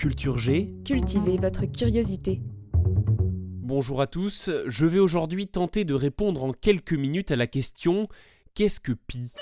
Culture G. Cultivez votre curiosité. Bonjour à tous, je vais aujourd'hui tenter de répondre en quelques minutes à la question « Qu'est-ce que pi ?»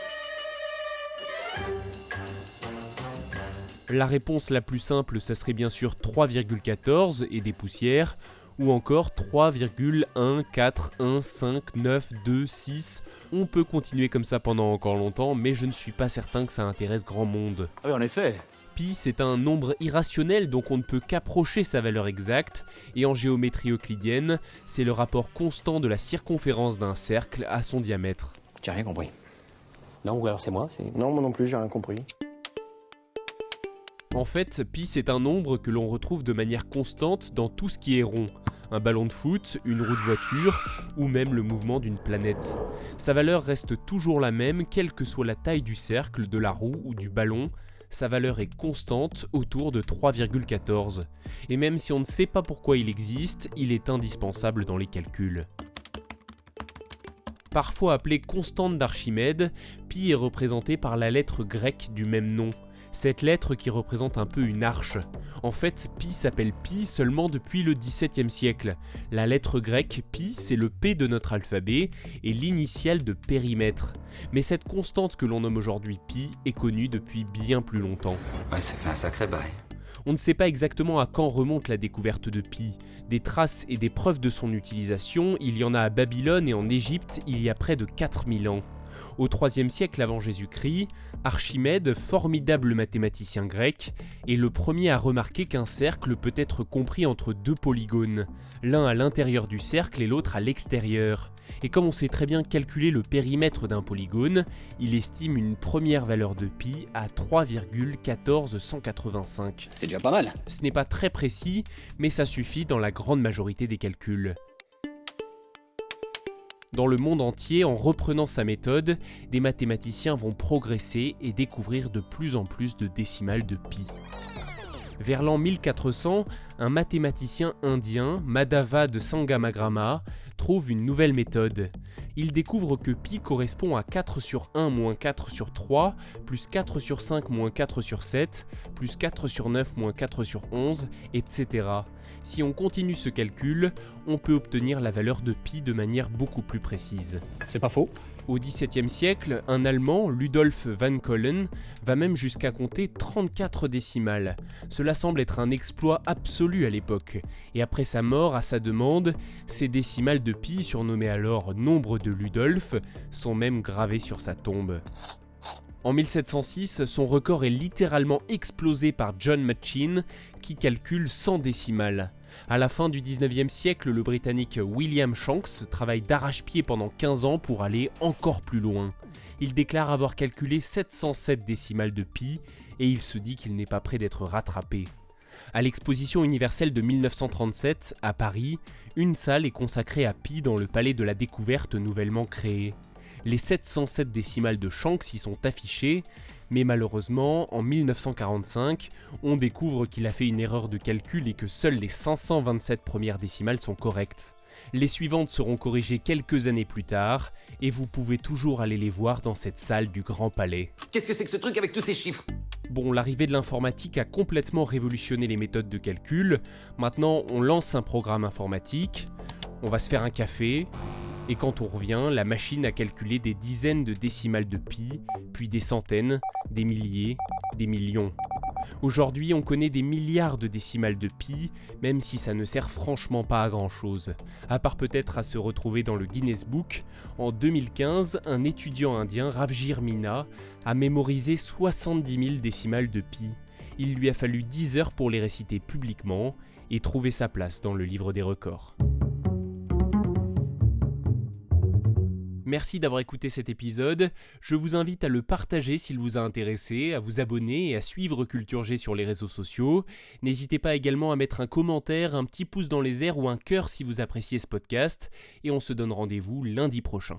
La réponse la plus simple, ça serait bien sûr 3,14 et des poussières, ou encore 3,1415926. On peut continuer comme ça pendant encore longtemps, mais je ne suis pas certain que ça intéresse grand monde. Ah oui, en effet. Pi, c'est un nombre irrationnel, donc on ne peut qu'approcher sa valeur exacte, et en géométrie euclidienne, c'est le rapport constant de la circonférence d'un cercle à son diamètre. J'ai rien compris. Non, ou alors c'est moi, Non, moi non plus, j'ai rien compris. En fait, pi c'est un nombre que l'on retrouve de manière constante dans tout ce qui est rond. Un ballon de foot, une roue de voiture, ou même le mouvement d'une planète. Sa valeur reste toujours la même, quelle que soit la taille du cercle, de la roue ou du ballon. Sa valeur est constante, autour de 3,14. Et même si on ne sait pas pourquoi il existe, il est indispensable dans les calculs. Parfois appelée constante d'Archimède, pi est représentée par la lettre grecque du même nom. Cette lettre qui représente un peu une arche. En fait, pi s'appelle pi seulement depuis le XVIIe siècle. La lettre grecque pi, c'est le P de notre alphabet et l'initiale de périmètre. Mais cette constante que l'on nomme aujourd'hui pi est connue depuis bien plus longtemps. Ouais, ça fait un sacré bail. On ne sait pas exactement à quand remonte la découverte de pi. Des traces et des preuves de son utilisation, il y en a à Babylone et en Égypte il y a près de 4000 ans. Au IIIe siècle avant Jésus-Christ, Archimède, formidable mathématicien grec, est le premier à remarquer qu'un cercle peut être compris entre deux polygones, l'un à l'intérieur du cercle et l'autre à l'extérieur. Et comme on sait très bien calculer le périmètre d'un polygone, il estime une première valeur de pi à 3,14185. C'est déjà pas mal. Ce n'est pas très précis, mais ça suffit dans la grande majorité des calculs. Dans le monde entier, en reprenant sa méthode, des mathématiciens vont progresser et découvrir de plus en plus de décimales de pi. Vers l'an 1400, un mathématicien indien, Madhava de Sangamagrama, trouve une nouvelle méthode. Il découvre que pi correspond à 4 sur 1 moins 4 sur 3, plus 4 sur 5 moins 4 sur 7, plus 4 sur 9 moins 4 sur 11, etc. Si on continue ce calcul, on peut obtenir la valeur de pi de manière beaucoup plus précise. C'est pas faux. Au XVIIe siècle, un Allemand, Ludolf van Collen, va même jusqu'à compter 34 décimales. Cela semble être un exploit absolu à l'époque. Et après sa mort, à sa demande, ces décimales de pi, surnommées alors nombre de Ludolf, sont même gravées sur sa tombe. En 1706, son record est littéralement explosé par John Machine, qui calcule 100 décimales. À la fin du 19e siècle, le Britannique William Shanks travaille d'arrache-pied pendant 15 ans pour aller encore plus loin. Il déclare avoir calculé 707 décimales de pi, et il se dit qu'il n'est pas prêt d'être rattrapé. À l'exposition universelle de 1937, à Paris, une salle est consacrée à pi dans le Palais de la Découverte nouvellement créé. Les 707 décimales de Shanks y sont affichées, mais malheureusement, en 1945, on découvre qu'il a fait une erreur de calcul et que seules les 527 premières décimales sont correctes. Les suivantes seront corrigées quelques années plus tard, et vous pouvez toujours aller les voir dans cette salle du Grand Palais. Qu'est-ce que c'est que ce truc avec tous ces chiffres ? Bon, l'arrivée de l'informatique a complètement révolutionné les méthodes de calcul. Maintenant, on lance un programme informatique, on va se faire un café, et quand on revient, la machine a calculé des dizaines de décimales de pi, puis des centaines, des milliers, des millions. Aujourd'hui, on connaît des milliards de décimales de pi, même si ça ne sert franchement pas à grand chose. À part peut-être à se retrouver dans le Guinness Book, en 2015, un étudiant indien, Ravjir Mina, a mémorisé 70 000 décimales de pi. Il lui a fallu 10 heures pour les réciter publiquement et trouver sa place dans le livre des records. Merci d'avoir écouté cet épisode, je vous invite à le partager s'il vous a intéressé, à vous abonner et à suivre Culture G sur les réseaux sociaux. N'hésitez pas également à mettre un commentaire, un petit pouce dans les airs ou un cœur si vous appréciez ce podcast, et on se donne rendez-vous lundi prochain.